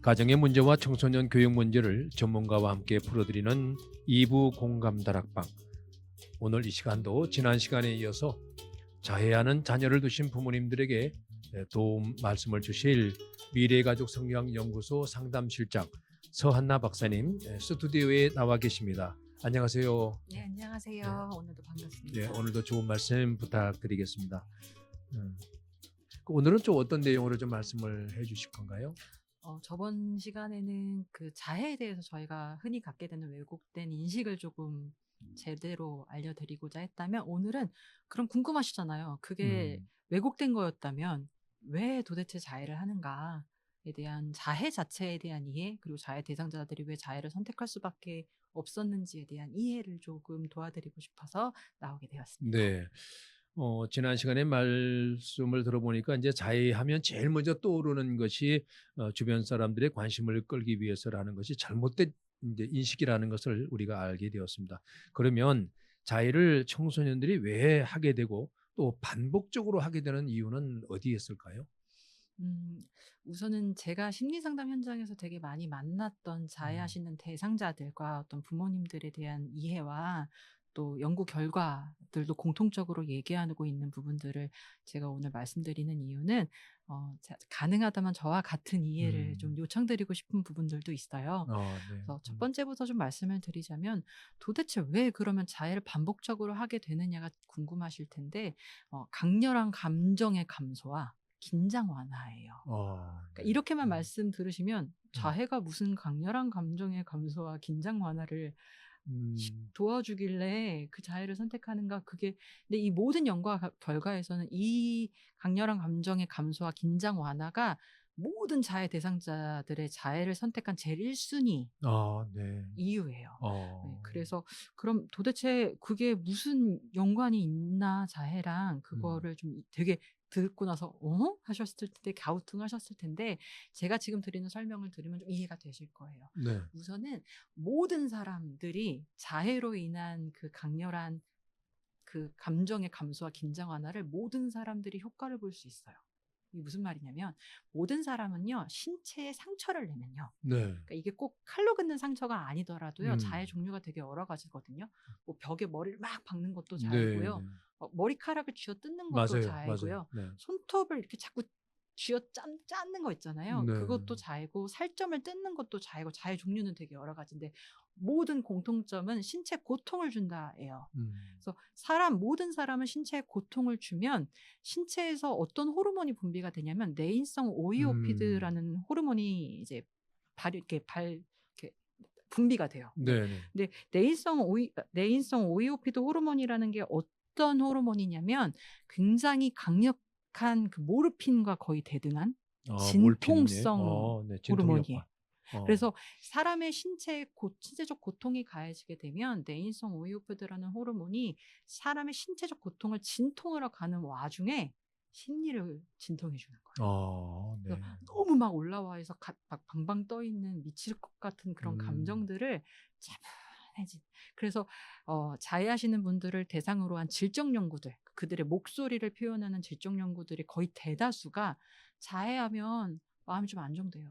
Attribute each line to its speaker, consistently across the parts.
Speaker 1: 가정의 문제와 청소년 교육 문제를 전문가와 함께 풀어드리는 2부 공감 다락방. 오늘 이 시간도 지난 시간에 이어서 자해하는 자녀를 두신 부모님들에게 도움 말씀을 주실 미래가족 성장연구소 상담실장 서한나 박사님 스튜디오에 나와 계십니다. 안녕하세요.
Speaker 2: 네, 안녕하세요.
Speaker 1: 네.
Speaker 2: 오늘도 반갑습니다.
Speaker 1: 네, 오늘도 좋은 말씀 부탁드리겠습니다. 오늘은 좀 어떤 내용으로 좀 말씀을 해주실 건가요?
Speaker 2: 저번 시간에는 그 자해에 대해서 저희가 흔히 갖게 되는 왜곡된 인식을 조금 제대로 알려드리고자 했다면, 오늘은 그럼 궁금하시잖아요. 그게 왜곡된 거였다면 왜 도대체 자해를 하는가에 대한, 자해 자체에 대한 이해, 그리고 자해 대상자들이 왜 자해를 선택할 수밖에 없었는지에 대한 이해를 조금 도와드리고 싶어서 나오게 되었습니다.
Speaker 1: 네. 지난 시간에 말씀을 들어보니까 이제 자해하면 제일 먼저 떠오르는 것이 주변 사람들의 관심을 끌기 위해서라는 것이 잘못된 이제 인식이라는 것을 우리가 알게 되었습니다. 그러면 자해를 청소년들이 왜 하게 되고 또 반복적으로 하게 되는 이유는 어디에 있을까요?
Speaker 2: 우선은 제가 심리상담 현장에서 되게 많이 만났던 자해하시는 대상자들과 어떤 부모님들에 대한 이해와 또 연구 결과들도 공통적으로 얘기하고 있는 부분들을 제가 오늘 말씀드리는 이유는, 가능하다면 저와 같은 이해를 좀 요청드리고 싶은 부분들도 있어요.
Speaker 1: 네.
Speaker 2: 그래서 첫 번째부터 좀 말씀을 드리자면, 도대체 왜 그러면 자해를 반복적으로 하게 되느냐가 궁금하실 텐데, 강렬한 감정의 감소와 긴장 완화예요. 그러니까 이렇게만 말씀 들으시면 자해가 무슨 강렬한 감정의 감소와 긴장 완화를 도와주길래 그 자해를 선택하는가. 그게, 근데 이 모든 연구와 결과에서는 이 강렬한 감정의 감소와 긴장 완화가 모든 자해 대상자들의 자해를 선택한 제일 1순위
Speaker 1: 네.
Speaker 2: 이유예요. 네,
Speaker 1: 어.
Speaker 2: 그래서 그럼 도대체 그게 무슨 연관이 있나 자해랑, 그거를 좀 되게 듣고 나서 하셨을 텐데, 갸우뚱하셨을 텐데, 제가 지금 드리는 설명을 들으면 좀 이해가 되실 거예요.
Speaker 1: 네.
Speaker 2: 우선은 모든 사람들이 자해로 인한 그 강렬한 그 감정의 감소와 긴장 완화를, 모든 사람들이 효과를 볼 수 있어요. 이게 무슨 말이냐면, 모든 사람은요, 신체에 상처를 내면요,
Speaker 1: 네.
Speaker 2: 그러니까 이게 꼭 칼로 긋는 상처가 아니더라도요,
Speaker 1: 음.
Speaker 2: 자해 종류가 되게 여러 가지거든요. 뭐 벽에 머리를 막 박는 것도
Speaker 1: 네.
Speaker 2: 자해고요.
Speaker 1: 네.
Speaker 2: 머리카락을 쥐어 뜯는 것도
Speaker 1: 맞아요. 맞아요.
Speaker 2: 자해고요.
Speaker 1: 네.
Speaker 2: 손톱을 이렇게 자꾸 쥐어 짜는 거 있잖아요.
Speaker 1: 네.
Speaker 2: 그것도 자해고, 살점을 뜯는 것도 자해고, 자해 종류는 되게 여러 가지인데 모든 공통점은 신체 고통을 준다예요. 그래서 모든 사람은 신체에 고통을 주면 신체에서 어떤 호르몬이 분비가 되냐면, 내인성 오이오피드라는 호르몬이 이제 이렇게 분비가 돼요.
Speaker 1: 네. 네.
Speaker 2: 근데 내인성 오이오피드 호르몬이라는 게 어떤 호르몬이냐면, 굉장히 강력한 그 모르핀과 거의 대등한
Speaker 1: 몰핀.
Speaker 2: 진통성
Speaker 1: 네. 진통
Speaker 2: 호르몬이에요.
Speaker 1: 효과.
Speaker 2: 그래서 사람의 신체적 고통이 가해지게 되면, 내인성 오이오피드라는 호르몬이 사람의 신체적 고통을 진통하러 가는 와중에 심리를 진통해 주는 거예요.
Speaker 1: 네.
Speaker 2: 그래서 너무 막 올라와서 막 방방 떠 있는 미칠 것 같은 그런 감정들을 차분해진. 그래서 자해하시는 분들을 대상으로 한 질적 연구들, 그들의 목소리를 표현하는 질적 연구들이 거의 대다수가 자해하면 마음이 좀 안정돼요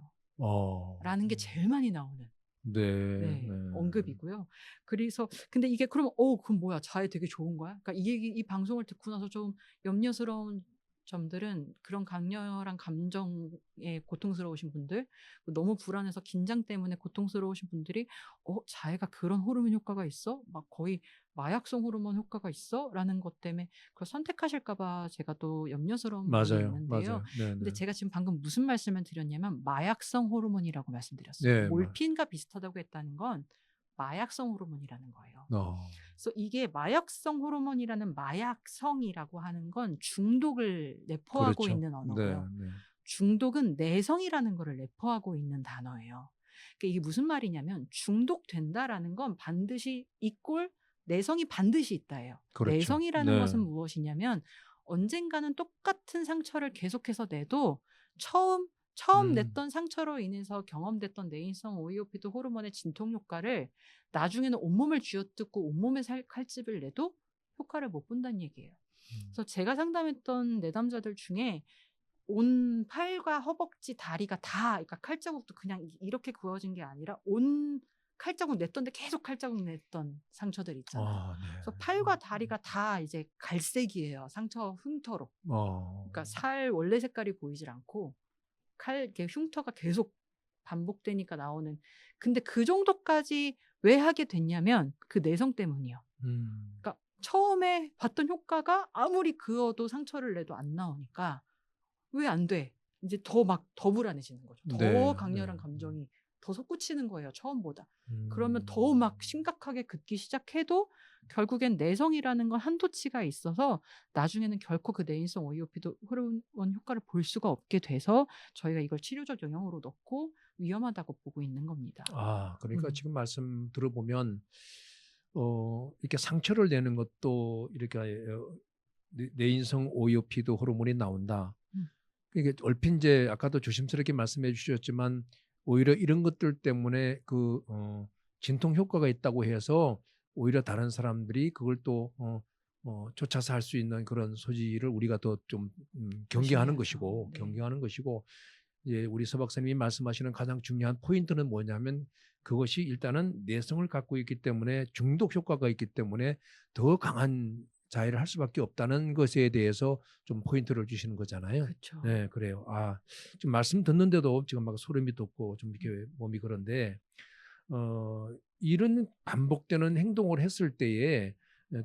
Speaker 2: 라는 게 제일 많이 나오는
Speaker 1: 네. 네.
Speaker 2: 언급이고요. 그래서 근데 이게 그럼 그럼 뭐야, 자해 되게 좋은 거야? 그러니까 이 방송을 듣고 나서 좀 염려스러운 점들은, 그런 강렬한 감정에 고통스러우신 분들, 너무 불안해서 긴장 때문에 고통스러우신 분들이 자해가 그런 호르몬 효과가 있어? 막 거의 마약성 호르몬 효과가 있어? 라는 것 때문에 그걸 선택하실까 봐 제가 또 염려스러운 부분이
Speaker 1: 맞아요.
Speaker 2: 있는데요.
Speaker 1: 맞아요. 네.
Speaker 2: 근데
Speaker 1: 네.
Speaker 2: 제가 지금 방금 무슨 말씀을 드렸냐면, 마약성 호르몬이라고 말씀드렸어요.
Speaker 1: 네.
Speaker 2: 몰핀과 비슷하다고 했다는 건 마약성 호르몬이라는 거예요.
Speaker 1: 어.
Speaker 2: 그래서 이게 마약성 호르몬이라는, 마약성이라고 하는 건 중독을 내포하고
Speaker 1: 그렇죠.
Speaker 2: 있는
Speaker 1: 네.
Speaker 2: 언어고요.
Speaker 1: 네.
Speaker 2: 중독은 내성이라는 거를 내포하고 있는 단어예요. 그러니까 이게 무슨 말이냐면, 중독된다라는 건 반드시 이꼴 내성이 반드시 있다예요.
Speaker 1: 그렇죠.
Speaker 2: 내성이라는
Speaker 1: 네.
Speaker 2: 것은 무엇이냐면, 언젠가는 똑같은 상처를 계속해서 내도 처음 냈던 상처로 인해서 경험됐던 내인성 오이오피드 호르몬의 진통 효과를 나중에는 온몸을 쥐어뜯고 온몸에 칼집을 내도 효과를 못 본다는 얘기예요. 그래서 제가 상담했던 내담자들 중에 온 팔과 허벅지, 다리가 다 그러니까 칼자국도 그냥 이렇게 그어진 게 아니라 온 칼자국 냈던데 계속 칼자국 냈던 상처들 있잖아요.
Speaker 1: 아 네.
Speaker 2: 그래서 팔과 다리가 다 이제 갈색이에요. 상처 흉터로.
Speaker 1: 어.
Speaker 2: 그러니까 살 원래 색깔이 보이질 않고 칼 이렇게 흉터가 계속 반복되니까 나오는. 근데 그 정도까지 왜 하게 됐냐면 그 내성 때문이요.
Speaker 1: 음.
Speaker 2: 그러니까 처음에 봤던 효과가 아무리 그어도 상처를 내도 안 나오니까 '왜 안 돼?' 인제 더 불안해지는 거죠.
Speaker 1: 네.
Speaker 2: 더 강렬한
Speaker 1: 네.
Speaker 2: 감정이 더 솟구치는 거예요, 처음보다. 그러면
Speaker 1: 음.
Speaker 2: 더 막 심각하게 긋기 시작해도 결국엔 내성이라는 건 한도치가 있어서 나중에는 결코 그 내인성 OEOP도 호르몬 효과를 볼 수가 없게 돼서 저희가 이걸 치료적 영역으로 넣고 위험하다고 보고 있는 겁니다.
Speaker 1: 아 그러니까
Speaker 2: 음.
Speaker 1: 지금 말씀 들어보면 이렇게 상처를 내는 것도 이렇게 뇌인성 오이오피도 호르몬이 나온다.
Speaker 2: 음.
Speaker 1: 이게 얼핏 이제 아까도 조심스럽게 말씀해 주셨지만 오히려 이런 것들 때문에 진통 효과가 있다고 해서 오히려 다른 사람들이 그걸 또 쫓아서 할 수 있는 그런 소지를 우리가 더 좀 경계하는
Speaker 2: 조심해야죠.
Speaker 1: 것이고
Speaker 2: 네.
Speaker 1: 예, 우리 서 박사님이 말씀하시는 가장 중요한 포인트는 뭐냐면 그것이 일단은 내성을 갖고 있기 때문에 중독 효과가 있기 때문에 더 강한 자해를 할 수밖에 없다는 것에 대해서 좀 포인트를 주시는 거잖아요.
Speaker 2: 그쵸.
Speaker 1: 네, 그래요. 지금 말씀 듣는데도 지금 막 소름이 돋고 좀 이렇게 몸이 그런데 이런 반복되는 행동을 했을 때에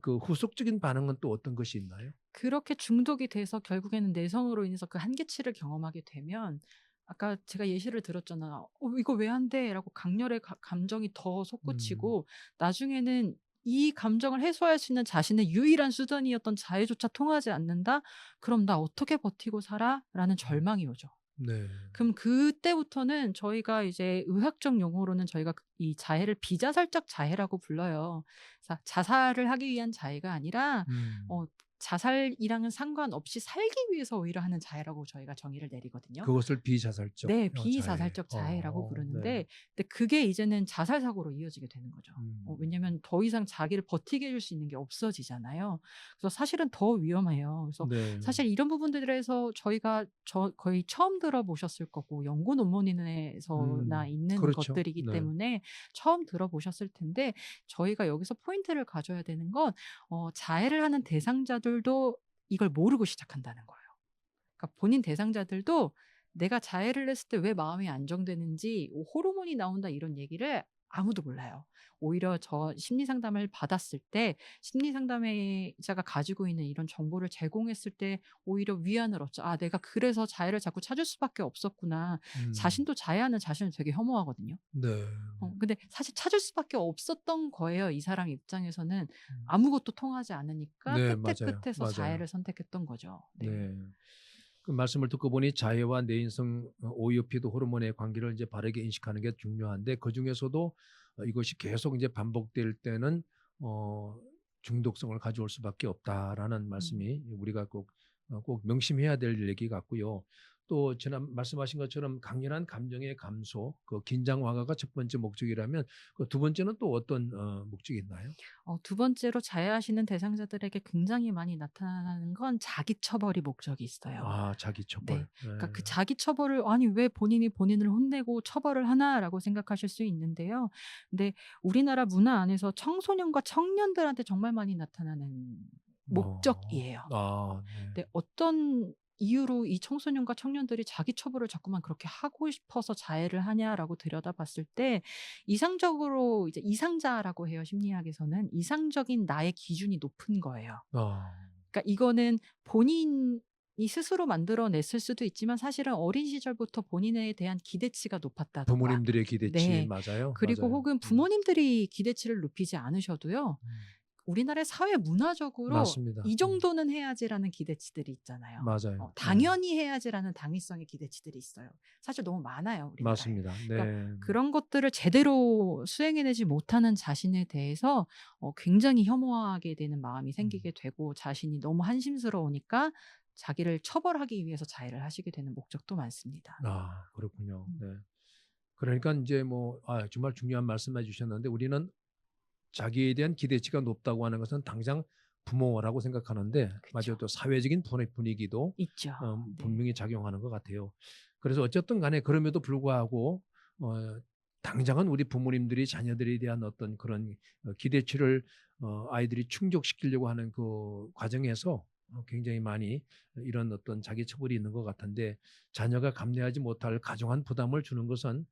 Speaker 1: 그 후속적인 반응은 또 어떤 것이 있나요?
Speaker 2: 그렇게 중독이 돼서 결국에는 내성으로 인해서 그 한계치를 경험하게 되면 아까 제가 예시를 들었잖아요. 이거 왜 안 돼?"라고 강렬의 감정이 더
Speaker 1: 음.
Speaker 2: 솟구치고 나중에는 이 감정을 해소할 수 있는 자신의 유일한 수단이었던 자해조차 통하지 않는다? 그럼 '나 어떻게 버티고 살아?'라는 절망이 오죠.
Speaker 1: 네.
Speaker 2: 그럼 그때부터는 저희가 이제 의학적 용어로는 저희가 이 자해를 비자살적 자해라고 불러요. 자살을 하기 위한 자해가 아니라
Speaker 1: 음.
Speaker 2: 어 자살이랑은 상관없이 살기 위해서 오히려 하는 자해라고 저희가 정의를 내리거든요.
Speaker 1: 그것을 비자살적
Speaker 2: 네.
Speaker 1: 자해.
Speaker 2: 비자살적 자해라고
Speaker 1: 네.
Speaker 2: 부르는데 근데 그게 이제는 자살 사고로 이어지게 되는 거죠.
Speaker 1: 음.
Speaker 2: 왜냐면 더 이상 자기를 버티게 해줄 수 있는 게 없어지잖아요. 그래서 사실은 더 위험해요. 그래서
Speaker 1: 네.
Speaker 2: 사실 이런 부분들에서 저희가 거의 처음 들어보셨을 거고 연구 논문에서나 있는
Speaker 1: 그렇죠.
Speaker 2: 것들이기
Speaker 1: 네.
Speaker 2: 때문에 처음 들어보셨을 텐데 저희가 여기서 포인트를 가져야 되는 건 자해를 하는 대상자들도 이걸 모르고 시작한다는 거예요. 그러니까 본인 대상자들도 내가 자해를 했을 때 왜 마음이 안정되는지 호르몬이 나온다 이런 얘기를 아무도 몰라요. 오히려 저 심리 상담을 받았을 때 심리 상담의자가 가지고 있는 이런 정보를 제공했을 때 오히려 위안을 얻죠. '아 내가 그래서 자해를 자꾸 찾을 수밖에 없었구나.'
Speaker 1: 음.
Speaker 2: 자신도 자해하는 자신을 되게 혐오하거든요.
Speaker 1: 네.
Speaker 2: 근데 사실 찾을 수밖에 없었던 거예요. 이 사람 입장에서는
Speaker 1: 음.
Speaker 2: 아무것도 통하지 않으니까
Speaker 1: 네,
Speaker 2: 끝에
Speaker 1: 맞아요.
Speaker 2: 끝에서
Speaker 1: 맞아요.
Speaker 2: 자해를 선택했던 거죠. 네.
Speaker 1: 네. 그 말씀을 듣고 보니 자해와 내인성 OEOP도 호르몬의 관계를 이제 바르게 인식하는 게 중요한데 그중에서도 이것이 계속 이제 반복될 때는 어 중독성을 가져올 수밖에 없다라는
Speaker 2: 음.
Speaker 1: 말씀이 우리가 꼭 명심해야 될 얘기 같고요. 또 지난 말씀하신 것처럼 강렬한 감정의 감소, 그 긴장 완화가 첫 번째 목적이라면 그 두 번째는 또 어떤 목적이 있나요?
Speaker 2: 두 번째로 자해하시는 대상자들에게 굉장히 많이 나타나는 건 자기 처벌이 목적이 있어요.
Speaker 1: 자기
Speaker 2: 네.
Speaker 1: 처벌. 네.
Speaker 2: 그러니까 그 자기 처벌을 '아니 왜 본인이 본인을 혼내고 처벌을 하나?'라고 생각하실 수 있는데요. 근데 우리나라 문화 안에서 청소년과 청년들한테 정말 많이 나타나는 목적이에요.
Speaker 1: 네.
Speaker 2: 네. 어떤 이유로 이 청소년과 청년들이 자기 처벌을 자꾸만 그렇게 하고 싶어서 자해를 하냐라고 들여다봤을 때 이상적으로 이제 이상자라고 해요, 심리학에서는. 이상적인 나의 기준이 높은 거예요.
Speaker 1: 아.
Speaker 2: 그러니까 이거는 본인이 스스로 만들어 냈을 수도 있지만 사실은 어린 시절부터 본인에 대한 기대치가 높았다든가
Speaker 1: 부모님들의 기대치
Speaker 2: 네.
Speaker 1: 맞아요.
Speaker 2: 그리고
Speaker 1: 맞아요.
Speaker 2: 혹은 부모님들이 기대치를 높이지 않으셔도요.
Speaker 1: 음.
Speaker 2: 우리나라의 사회 문화적으로
Speaker 1: 맞습니다.
Speaker 2: '이 정도는 해야지.'라는 기대치들이 있잖아요.
Speaker 1: 맞아요. 네.
Speaker 2: '당연히 해야지.'라는 당위성의 기대치들이 있어요. 사실 너무 많아요, 우리나라에.
Speaker 1: 맞습니다.
Speaker 2: 그러니까
Speaker 1: 네.
Speaker 2: 그런 것들을 제대로 수행해내지 못하는 자신에 대해서 굉장히 혐오하게 되는 마음이
Speaker 1: 음.
Speaker 2: 생기게 되고 자신이 너무 한심스러우니까 자기를 처벌하기 위해서 자해를 하시게 되는 목적도 많습니다.
Speaker 1: 그렇군요.
Speaker 2: 음.
Speaker 1: 네. 그러니까 인제 정말 중요한 말씀해 주셨는데 우리는 자기에 대한 기대치가 높다고 하는 것은 당장 부모라고 생각하는데 맞아요.
Speaker 2: 그쵸.
Speaker 1: 또 사회적인 분위기도
Speaker 2: 있죠. 네.
Speaker 1: 분명히 작용하는 것 같아요. 그래서 어쨌든 간에 그럼에도 불구하고 어, 당장은 우리 부모님들이 자녀들에 대한 어떤 그런 기대치를 아이들이 충족시키려고 하는 그 과정에서 굉장히 많이 이런 어떤 자기 처벌이 있는 것 같은데 자녀가 감내하지 못할 가중한 부담을 주는 것은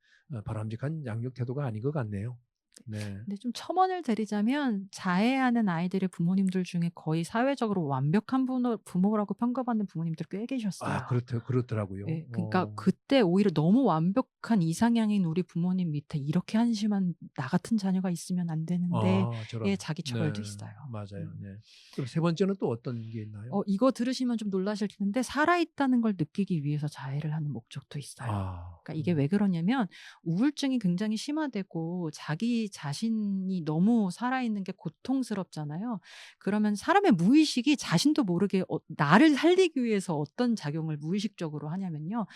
Speaker 1: 바람직한 양육 태도가 아닌 것 같네요. 네.
Speaker 2: 근데 좀 첨언을 드리자면 자해하는 아이들의 부모님들 중에 거의 사회적으로 완벽한 부모라고 평가받는 부모님들 꽤
Speaker 1: 아,
Speaker 2: 계셨어요.
Speaker 1: 그렇더라고요.
Speaker 2: 예. 그러니까 그때 오히려 너무 완벽한 이상향인 우리 부모님 밑에 이렇게 한심한 나 같은 자녀가 있으면 안 되는데
Speaker 1: 아,
Speaker 2: 예
Speaker 1: 저런.
Speaker 2: 자기
Speaker 1: 네,
Speaker 2: 처벌도 있어요.
Speaker 1: 맞아요.
Speaker 2: 음.
Speaker 1: 네. 그럼 세 번째는 또 어떤 게 있나요?
Speaker 2: 이거 들으시면 좀 놀라실 텐데 살아있다는 걸 느끼기 위해서 자해를 하는 목적도 있어요.
Speaker 1: 아,
Speaker 2: 그러니까 이게 왜 그러냐면 우울증이 굉장히 심화되고 자기 자신이 너무 살아있는 게 고통스럽잖아요. 그러면 사람의 무의식이 자신도 모르게 나를 살리기 위해서 어떤 작용을 무의식적으로 하냐면요.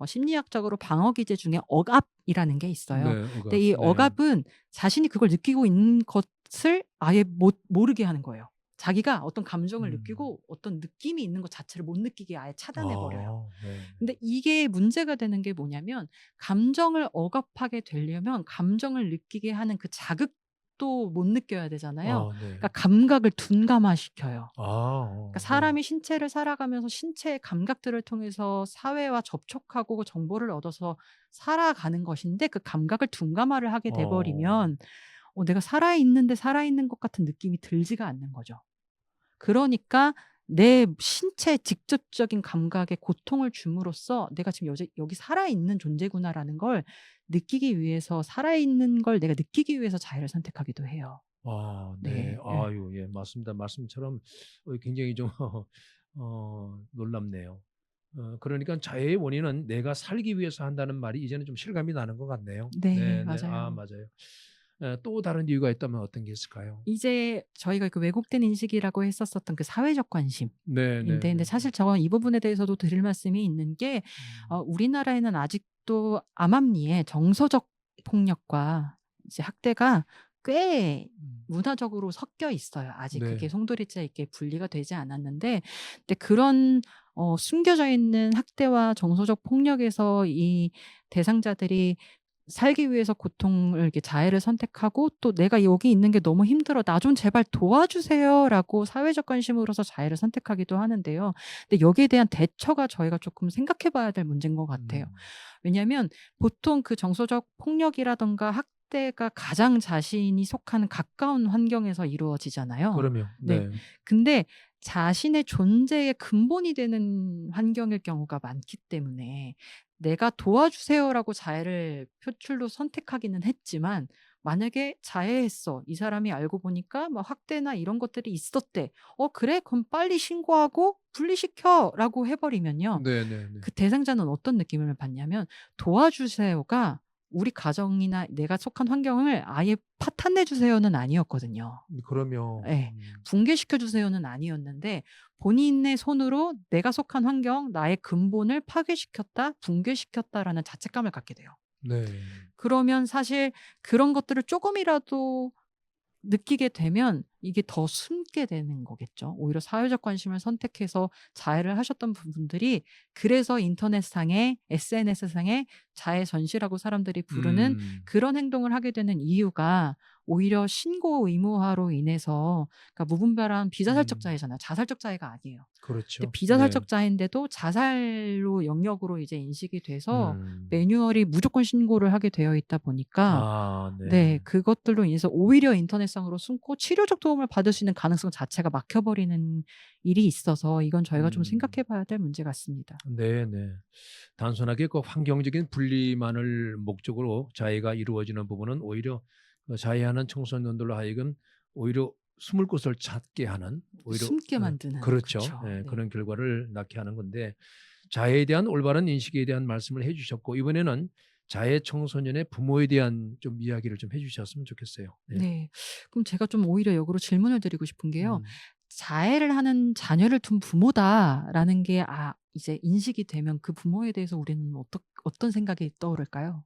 Speaker 2: 심리학적으로 방어 기제 중에 억압이라는 게 있어요.
Speaker 1: 네,
Speaker 2: 근데
Speaker 1: 억압.
Speaker 2: 이
Speaker 1: 네.
Speaker 2: 억압은 자신이 그걸 느끼고 있는 것을 아예 모르게 하는 거예요. 자기가 어떤 감정을
Speaker 1: 음.
Speaker 2: 느끼고 어떤 느낌이 있는 것 자체를 못 느끼게 아예 차단해 버려요.
Speaker 1: 네.
Speaker 2: 근데 이게 문제가 되는 게 뭐냐면 감정을 억압하게 되려면 감정을 느끼게 하는 그 자극도 못 느껴야 되잖아요.
Speaker 1: 네.
Speaker 2: 그러니까 감각을 둔감화시켜요. 그러니까
Speaker 1: 네.
Speaker 2: 사람이 신체를 살아가면서 신체의 감각들을 통해서 사회와 접촉하고 정보를 얻어서 살아가는 것인데 그 감각을 둔감화를 하게 돼
Speaker 1: 어.
Speaker 2: 버리면 내가 살아있는데 살아있는 것 같은 느낌이 들지가 않는 거죠. 그러니까 내 신체의 직접적인 감각에 고통을 줌으로써 '내가 지금 여기 살아있는 존재구나.'라는 걸 느끼기 위해서 살아있는 걸 내가 느끼기 위해서 자해를 선택하기도 해요.
Speaker 1: 네.
Speaker 2: 네. 예.
Speaker 1: 아유, 예, 맞습니다. 말씀처럼 굉장히 좀 놀랍네요. 그러니까 자해의 원인은 내가 살기 위해서 한다는 말이 이제는 좀 실감이 나는 것 같네요.
Speaker 2: 네.
Speaker 1: 네네. 아,
Speaker 2: 맞아요.
Speaker 1: 맞아요. 또 다른 이유가 있다면 어떤 게 있을까요?
Speaker 2: 이제 저희가 그 왜곡된 인식이라고 했었었던 그 사회적 관심인데 근데
Speaker 1: 네네네.
Speaker 2: 사실 저는 이 부분에 대해서도 드릴 말씀이 있는 게
Speaker 1: 음.
Speaker 2: 우리나라에는 아직도 암암리에 정서적 폭력과 이제 학대가 꽤
Speaker 1: 음.
Speaker 2: 문화적으로 섞여 있어요. 아직 그게
Speaker 1: 네.
Speaker 2: 송두리째 있게 분리가 되지 않았는데 근데 그런 숨겨져 있는 학대와 정서적 폭력에서 이 대상자들이 살기 위해서 고통을 이렇게 자해를 선택하고 또 '내가 여기 있는 게 너무 힘들어. 나 좀 제발 도와주세요.'라고 사회적 관심으로서 자해를 선택하기도 하는데요. 근데 여기에 대한 대처가 저희가 조금 생각해 봐야 될 문제인 것 같아요.
Speaker 1: 음.
Speaker 2: 왜냐하면 보통 그 정서적 폭력이라든가 학대가 가장 자신이 속하는 가까운 환경에서 이루어지잖아요.
Speaker 1: 그럼요.
Speaker 2: 네.
Speaker 1: 네.
Speaker 2: 근데 자신의 존재의 근본이 되는 환경일 경우가 많기 때문에 내가 도와주세요라고 자해를 표출로 선택하기는 했지만 만약에 자해했어. 이 사람이 알고 보니까 뭐 학대나 이런 것들이 있었대. 그래? 그럼 빨리 신고하고 분리시켜라고 해버리면요.
Speaker 1: 네네네.
Speaker 2: 그 대상자는 어떤 느낌을 받냐면 도와주세요가 우리 가정이나 내가 속한 환경을 아예 파탄내 주세요는 아니었거든요.
Speaker 1: 그럼요.
Speaker 2: 예. 붕괴시켜 주세요는 아니었는데 본인의 손으로 내가 속한 환경, 나의 근본을 파괴시켰다, 붕괴시켰다라는 자책감을 갖게 돼요.
Speaker 1: 네.
Speaker 2: 그러면 사실 그런 것들을 조금이라도 느끼게 되면 이게 더 숨게 되는 거겠죠. 오히려 사회적 관심을 선택해서 자해를 하셨던 분들이 그래서 인터넷상에 SNS상에 자해 전시라고 사람들이 부르는
Speaker 1: 음.
Speaker 2: 그런 행동을 하게 되는 이유가 오히려 신고 의무화로 인해서 그러니까 무분별한 비자살적
Speaker 1: 음.
Speaker 2: 자해잖아요. 자살적 자해가 아니에요. 근데
Speaker 1: 그렇죠. 네.
Speaker 2: 비자살적 자해인데도 자살로 영역으로 이제 인식이 돼서
Speaker 1: 음.
Speaker 2: 매뉴얼이 무조건 신고를 하게 되어 있다 보니까
Speaker 1: 네.
Speaker 2: 네. 그것들로 인해서 오히려 인터넷상으로 숨고 치료적 도움을 받을 수 있는 가능성 자체가 막혀 버리는 일이 있어서 이건 저희가 좀
Speaker 1: 음.
Speaker 2: 생각해 봐야 될 문제 같습니다.
Speaker 1: 네네. 단순하게 그 환경적인 분리만을 목적으로 자해가 이루어지는 부분은 오히려 자해하는 청소년들로 하여금 오히려 숨을 곳을 찾게 하는 오히려
Speaker 2: 숨게 만드는
Speaker 1: 그렇죠.
Speaker 2: 그쵸.
Speaker 1: 예,
Speaker 2: 네.
Speaker 1: 그런 결과를 낳게 하는 건데 자해에 대한 올바른 인식에 대한 말씀을 해 주셨고 이번에는 자해 청소년의 부모에 대한 좀 이야기를 좀 해 주셨으면 좋겠어요. 네.
Speaker 2: 네. 그럼 제가 좀 오히려 역으로 질문을 드리고 싶은 게요.
Speaker 1: 음.
Speaker 2: '자해를 하는 자녀를 둔 부모다.'라는 게 이제 인식이 되면 그 부모에 대해서 우리는 어떤 생각이 떠오를까요?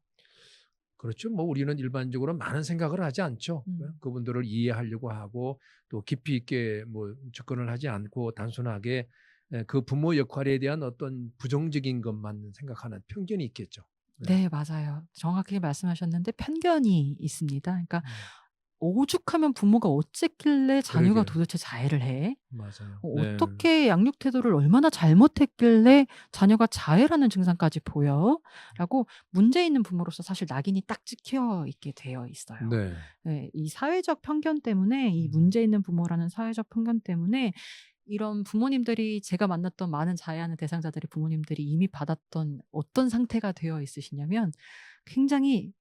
Speaker 1: 그렇죠. 뭐 우리는 일반적으로 많은 생각을 하지 않죠. 그분들을 이해하려고 하고 또 깊이 있게 뭐 접근을 하지 않고 단순하게 그 부모 역할에 대한 어떤 부정적인 것만 생각하는 편견이 있겠죠. 네.
Speaker 2: 네, 맞아요. 정확하게 말씀하셨는데 편견이 있습니다. 그러니까
Speaker 1: 음,
Speaker 2: 오죽하면 부모가 어쨌길래 자녀가
Speaker 1: 그러게요.
Speaker 2: 도대체 자해를 해?
Speaker 1: 맞아요. 네.
Speaker 2: 어떻게 양육 태도를 얼마나 잘못했길래 자녀가 자해라는 증상까지 보여? 라고 문제 있는 부모로서 사실 낙인이 딱 찍혀 있게 되어 있어요.
Speaker 1: 네.
Speaker 2: 네, 이 사회적 편견 때문에, 이
Speaker 1: 음.
Speaker 2: 문제 있는 부모라는 사회적 편견 때문에 이런 부모님들이, 제가 만났던 많은 자해하는 대상자들의 부모님들이 이미 받았던 어떤 상태가 되어 있으시냐면 굉장히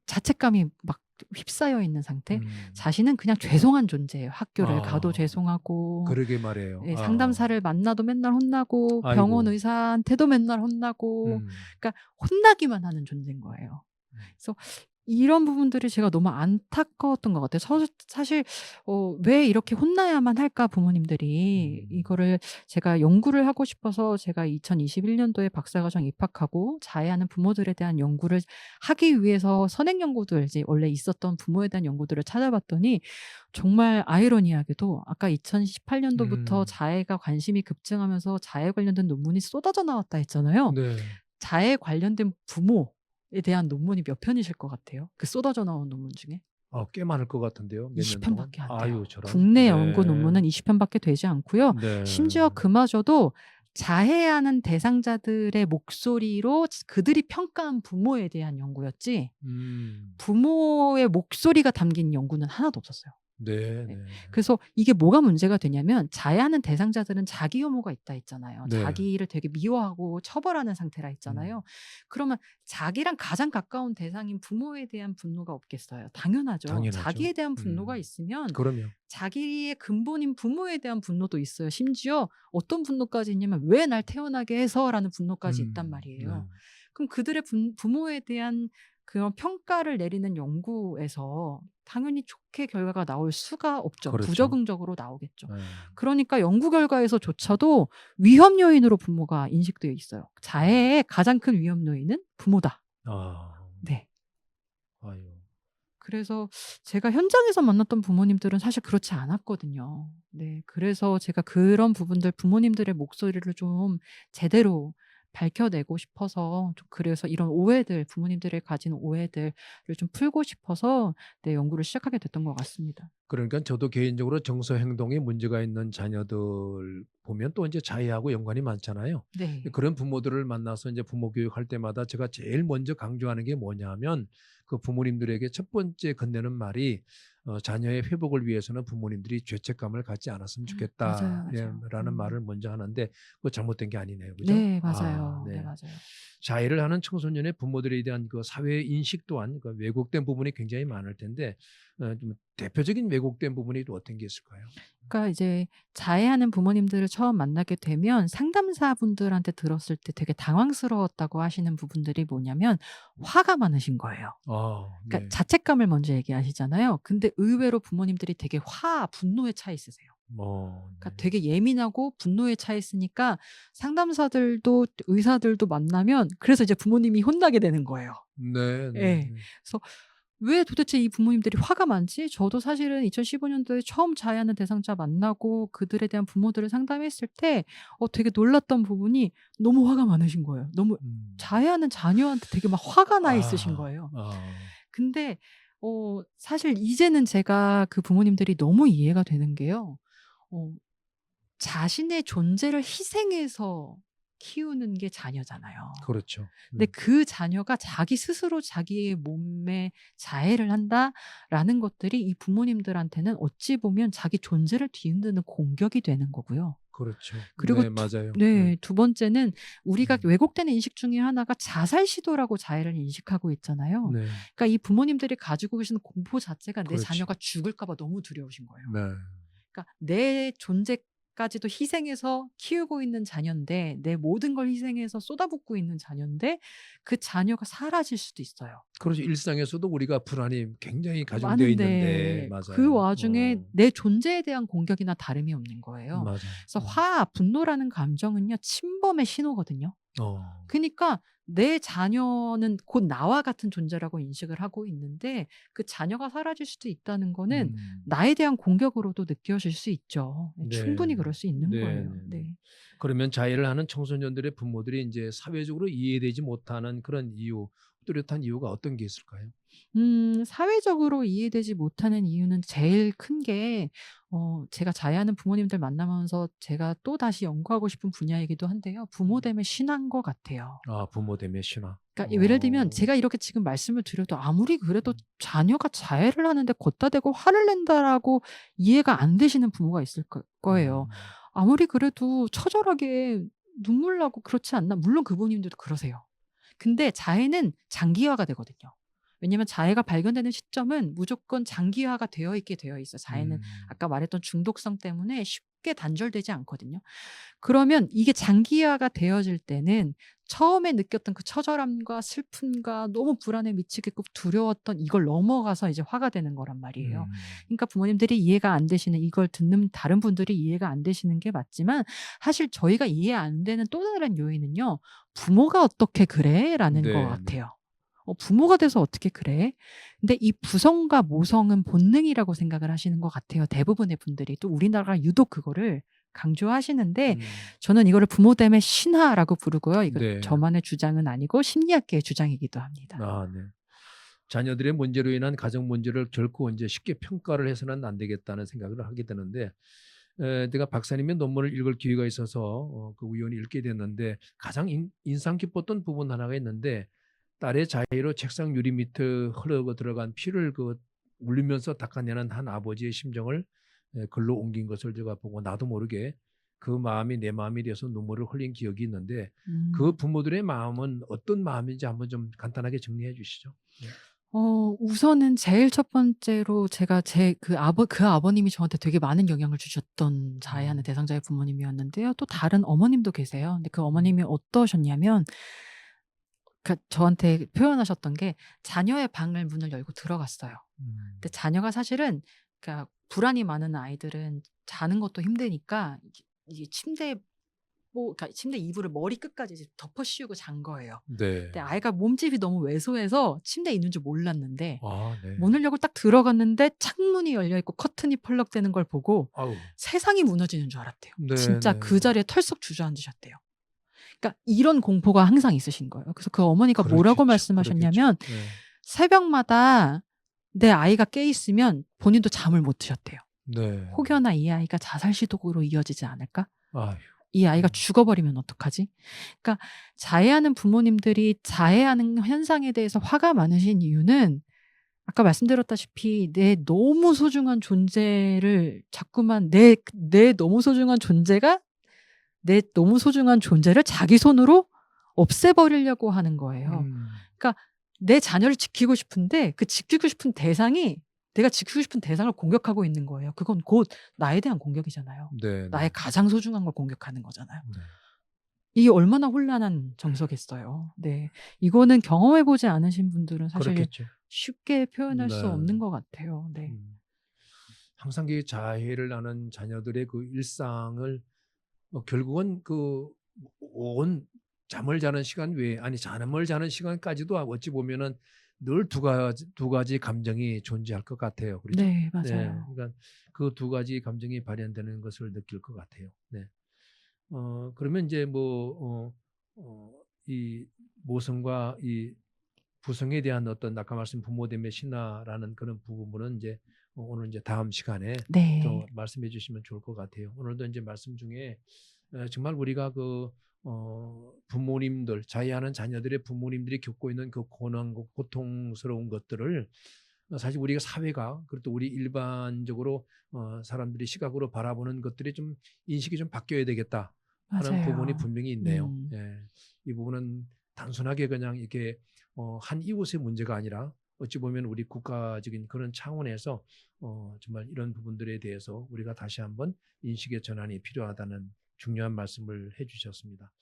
Speaker 2: 자책감이 막 휩싸여 있는 상태.
Speaker 1: 음.
Speaker 2: 자신은 그냥 죄송한 존재예요. 학교를 가도
Speaker 1: 아,
Speaker 2: 죄송하고,
Speaker 1: 그러게 말해요.
Speaker 2: 예,
Speaker 1: 아.
Speaker 2: 상담사를 만나도 맨날 혼나고, 병원
Speaker 1: 아이고.
Speaker 2: 의사한테도 맨날 혼나고,
Speaker 1: 음.
Speaker 2: 그러니까 혼나기만 하는 존재인 거예요. 그래서 이런 부분들이 제가 너무 안타까웠던 것 같아요. 사실 왜 이렇게 혼나야만 할까 부모님들이. 이거를 제가 연구를 하고 싶어서 제가 2021년도에 박사과정 입학하고 자해하는 부모들에 대한 연구를 하기 위해서 선행 연구들, 이제 원래 있었던 부모에 대한 연구들을 찾아봤더니 정말 아이러니하게도 아까 2018년도부터
Speaker 1: 음.
Speaker 2: 자해가 관심이 급증하면서 자해 관련된 논문이 쏟아져 나왔다 했잖아요.
Speaker 1: 네.
Speaker 2: 자해 관련된 부모에 대한 논문이 몇 편이실 것 같아요? 그 쏟아져 나온 논문 중에?
Speaker 1: 꽤 많을 것 같은데요. 몇 년
Speaker 2: 20
Speaker 1: 동안.
Speaker 2: 편밖에 안
Speaker 1: 아유,
Speaker 2: 돼요.
Speaker 1: 저런.
Speaker 2: 국내
Speaker 1: 네.
Speaker 2: 연구 논문은 20 편밖에 되지 않고요.
Speaker 1: 네.
Speaker 2: 심지어 그마저도 자해하는 대상자들의 목소리로 그들이 평가한 부모에 대한 연구였지, 부모의 목소리가 담긴 연구는 하나도 없었어요.
Speaker 1: 네,
Speaker 2: 네.
Speaker 1: 네.
Speaker 2: 그래서 이게 뭐가 문제가 되냐면, 자해하는 대상자들은 자기 혐오가 있다 했잖아요.
Speaker 1: 네.
Speaker 2: 자기를 되게 미워하고 처벌하는 상태라 했잖아요. 그러면 자기랑 가장 가까운 대상인 부모에 대한 분노가 없겠어요? 당연하죠.
Speaker 1: 당연하죠.
Speaker 2: 자기에 대한 분노가 있으면
Speaker 1: 그럼요.
Speaker 2: 자기의 근본인 부모에 대한 분노도 있어요. 심지어 어떤 분노까지 있냐면 왜 날 태어나게 해서라는 분노까지 있단 말이에요.
Speaker 1: 네.
Speaker 2: 그럼 그들의 부모에 대한 그런 평가를 내리는 연구에서 당연히 좋게 결과가 나올 수가 없죠.
Speaker 1: 그렇죠.
Speaker 2: 부적응적으로 나오겠죠.
Speaker 1: 네.
Speaker 2: 그러니까 연구 결과에서조차도 위험 요인으로 부모가 인식되어 있어요. 자해의 가장 큰 위험 요인은 부모다.
Speaker 1: 아,
Speaker 2: 네.
Speaker 1: 아유.
Speaker 2: 그래서 제가 현장에서 만났던 부모님들은 사실 그렇지 않았거든요. 네. 그래서 제가 그런 부분들, 부모님들의 목소리를 좀 제대로 밝혀내고 싶어서, 좀 그래서 이런 오해들, 부모님들이 가진 오해들을 좀 풀고 싶어서 네, 연구를 시작하게 됐던 것 같습니다.
Speaker 1: 그러니까 저도 개인적으로 정서 행동에 문제가 있는 자녀들 보면 또 이제 자해하고 연관이 많잖아요.
Speaker 2: 네.
Speaker 1: 그런 부모들을 만나서 이제 부모 교육할 때마다 제가 제일 먼저 강조하는 게 뭐냐면, 그 부모님들에게 첫 번째 건네는 말이 자녀의 회복을 위해서는 부모님들이 죄책감을 갖지 않았으면 좋겠다.
Speaker 2: 맞아요, 맞아요.
Speaker 1: 라는 말을 먼저 하는데 그거 잘못된 게 아니네요. 그죠?
Speaker 2: 네, 맞아요.
Speaker 1: 네.
Speaker 2: 네, 맞아요.
Speaker 1: 자해를 하는 청소년의 부모들에 대한 그 사회 인식 또한 그 왜곡된 부분이 굉장히 많을 텐데 좀 대표적인 왜곡된 부분이 또 어떤 게 있을까요?
Speaker 2: 그러니까 이제 자해하는 부모님들을 처음 만나게 되면 상담사분들한테 들었을 때 되게 당황스러웠다고 하시는 부분들이 뭐냐면 화가 많으신 거예요. 그러니까
Speaker 1: 네.
Speaker 2: 자책감을 먼저 얘기하시잖아요. 근데 의외로 부모님들이 되게 분노에 차 있으세요. 그러니까
Speaker 1: 네.
Speaker 2: 되게 예민하고 분노에 차 있으니까 상담사들도 의사들도 만나면 그래서 이제 부모님이 혼나게 되는 거예요.
Speaker 1: 네, 네.
Speaker 2: 예. 그래서 왜 도대체 이 부모님들이 화가 많지? 저도 사실은 2015년도에 처음 자해하는 대상자 만나고 그들에 대한 부모들을 상담했을 때 되게 놀랐던 부분이 너무 화가 많으신 거예요. 너무 자해하는 자녀한테 되게 막 화가 나 있으신 거예요. 근데 사실 이제는 제가 그 부모님들이 너무 이해가 되는 게요. 자신의 존재를 희생해서 키우는 게 자녀잖아요.
Speaker 1: 그렇죠.
Speaker 2: 근데 그 자녀가 자기 스스로 자기의 몸에 자해를 한다라는 것들이 이 부모님들한테는 어찌 보면 자기 존재를 뒤흔드는 공격이 되는 거고요.
Speaker 1: 그렇죠.
Speaker 2: 그리고
Speaker 1: 네, 맞아요.
Speaker 2: 네, 두 번째는 우리가
Speaker 1: 음.
Speaker 2: 왜곡되는 인식 중에 하나가 자살 시도라고 자해를 인식하고 있잖아요.
Speaker 1: 네.
Speaker 2: 그러니까 이 부모님들이 가지고 계시는 공포 자체가 내
Speaker 1: 그렇지.
Speaker 2: 자녀가 죽을까 봐 너무 두려우신 거예요.
Speaker 1: 네.
Speaker 2: 그러니까 내 존재까지도 희생해서 키우고 있는 자녀인데, 내 모든 걸 희생해서 쏟아붓고 있는 자녀인데 그 자녀가 사라질 수도 있어요.
Speaker 1: 그렇죠. 일상에서도 우리가 불안이 굉장히 가중되어
Speaker 2: 많은데
Speaker 1: 있는데 맞아요.
Speaker 2: 그 와중에 내 존재에 대한 공격이나 다름이 없는 거예요.
Speaker 1: 맞아요.
Speaker 2: 그래서 분노라는 감정은요, 침범의 신호거든요. 그러니까 내 자녀는 곧 나와 같은 존재라고 인식을 하고 있는데 그 자녀가 사라질 수도 있다는 거는 나에 대한 공격으로도 느껴질 수 있죠. 네,
Speaker 1: 네.
Speaker 2: 충분히 그럴 수 있는
Speaker 1: 네.
Speaker 2: 거예요. 네.
Speaker 1: 그러면 자해를 하는 청소년들의 부모들이 이제 사회적으로 이해되지 못하는 그런 이유, 뚜렷한 이유가 어떤 게 있을까요?
Speaker 2: 사회적으로 이해되지 못하는 이유는 제일 큰 게 제가 자해하는 부모님들 만나면서 제가 또다시 연구하고 싶은 분야이기도 한데요. 부모 됨의 신화인 것 같아요.
Speaker 1: 아, 부모 됨의 신화.
Speaker 2: 그러니까 예를 들면 제가 이렇게 지금 말씀을 드려도 아무리 그래도 자녀가 자해를 하는데 걷다 대고 화를 낸다라고 이해가 안 되시는 부모가 있을 거예요.
Speaker 1: 음.
Speaker 2: 아무리 그래도 처절하게 눈물 나고 그렇지 않나? 물론 그 부모님들도 그러세요. 근데 자해는 장기화가 되거든요. 왜냐면 자해가 발견되는 시점은 무조건 장기화가 되어 있게 되어 있어요. 자해는 아까 말했던 중독성 때문에 쉽게 단절되지 않거든요. 그러면 이게 장기화가 되어질 때는 처음에 느꼈던 그 처절함과 슬픔과 너무 불안에 미치겠고 두려웠던 이걸 넘어가서 이제 화가 되는 거란 말이에요.
Speaker 1: 음.
Speaker 2: 그러니까 부모님들이 이해가 안 되시는 이걸 듣는 다른 분들이 이해가 안 되시는 게 맞지만 사실 저희가 이해 안 되는 또 다른 요인은요. 부모가 어떻게 그래?라는 것
Speaker 1: 네, 네.
Speaker 2: 같아요. 부모가 돼서 어떻게 그래? 근데 이 부성과 모성은 본능이라고 생각을 하시는 것 같아요. 대부분의 분들이. 또 우리나라가 유독 그거를 강조하시는데 저는 이거를 부모됨의 신화라고 부르고요. 이거
Speaker 1: 네.
Speaker 2: 저만의 주장은 아니고 심리학계의 주장이기도 합니다.
Speaker 1: 아, 네. 자녀들의 문제로 인한 가정 문제를 결코 이제 쉽게 평가를 해서는 안 되겠다는 생각을 하게 되는데, 내가 박사님의 논문을 읽을 기회가 있어서 그 우연히 읽게 됐는데 가장 인상 깊었던 부분 하나가 있는데, 딸의 자해로 책상 유리 밑에 흐르고 들어간 피를 울리면서 닦아내는 한 아버지의 심정을 글로 옮긴 것을 제가 보고 나도 모르게 그 마음이 내 마음이 돼서 눈물을 흘린 기억이 있는데, 그 부모들의 마음은 어떤 마음인지 한번 좀 간단하게 정리해 주시죠. 네.
Speaker 2: 우선은 제일 첫 번째로 제가 그 아버님이 저한테 되게 많은 영향을 주셨던 자해하는 대상자의 부모님이었는데요. 또 다른 어머님도 계세요. 근데 그 어머님이 어떠셨냐면 그러니까 저한테 표현하셨던 게 자녀의 방을 문을 열고 들어갔어요. 근데 자녀가 사실은 그러니까 불안이 많은 아이들은 자는 것도 힘드니까 이게 침대에 그러니까 침대 이불을 머리끝까지 이제 덮어 씌우고 잔 거예요.
Speaker 1: 네.
Speaker 2: 근데 아이가 몸집이 너무 왜소해서 침대에 있는 줄 몰랐는데
Speaker 1: 아, 네.
Speaker 2: 문을 열고 딱 들어갔는데 창문이 열려 있고 커튼이 펄럭대는 걸 보고
Speaker 1: 아우.
Speaker 2: 세상이 무너지는 줄 알았대요.
Speaker 1: 네,
Speaker 2: 진짜
Speaker 1: 네.
Speaker 2: 그 자리에 털썩 주저앉으셨대요. 그러니까 이런 공포가 항상 있으신 거예요. 그래서 그 어머니가 뭐라고 말씀하셨냐면
Speaker 1: 네.
Speaker 2: 새벽마다 내 아이가 깨 있으면 본인도 잠을 못 드셨대요.
Speaker 1: 네.
Speaker 2: 혹여나 이 아이가 자살 시도로 이어지지 않을까?
Speaker 1: 아휴.
Speaker 2: 이 아이가 죽어버리면 어떡하지? 그러니까 자해하는 부모님들이 자해하는 현상에 대해서 화가 많으신 이유는 아까 말씀드렸다시피 내 너무 소중한 존재를 자꾸만 내 너무 소중한 존재가 내 너무 소중한 존재를 자기 손으로 없애버리려고 하는 거예요. 그러니까 내 자녀를 지키고 싶은데 그 지키고 싶은 대상이 내가 지키고 싶은 대상을 공격하고 있는 거예요. 그건 곧 나에 대한 공격이잖아요.
Speaker 1: 네,
Speaker 2: 나의 가장 소중한 걸 공격하는 거잖아요.
Speaker 1: 네.
Speaker 2: 이게 얼마나 혼란한 정서겠어요. 네. 이거는 경험해 보지 않으신 분들은 사실
Speaker 1: 그렇겠죠.
Speaker 2: 쉽게 표현할 수
Speaker 1: 네.
Speaker 2: 없는 것 같아요. 네.
Speaker 1: 항상 그 자해를 하는 자녀들의 그 일상을 결국은 그 온 잠을 자는 시간 외에 잠을 자는 시간까지도 어찌 보면은 늘 두 가지 감정이 존재할 것 같아요. 그렇죠?
Speaker 2: 네, 맞아요.
Speaker 1: 그러니까 그 두 가지 감정이 발현되는 것을 느낄 것 같아요. 네. 그러면 이제 이 모성과 이 부성에 대한 어떤 아까 말씀 부모됨의 신화라는 그런 부분은 이제 오늘 이제 다음 시간에 더
Speaker 2: 네.
Speaker 1: 말씀해 주시면 좋을 것 같아요. 오늘도 이제 말씀 중에 정말 우리가 부모님들 자해하는 자녀들의 부모님들이 겪고 있는 그 고난고 고통스러운 것들을 사실 우리가 사회가 그리고 우리 일반적으로 사람들이 시각으로 바라보는 것들이 좀 인식이 좀 바뀌어야 되겠다 하는 부분이
Speaker 2: 맞아요.
Speaker 1: 분명히 있네요. 예. 이 부분은 단순하게 그냥 이렇게 한 이웃의 문제가 아니라 어찌 보면 우리 국가적인 그런 차원에서 정말 이런 부분들에 대해서 우리가 다시 한번 인식의 전환이 필요하다는 중요한 말씀을 해주셨습니다.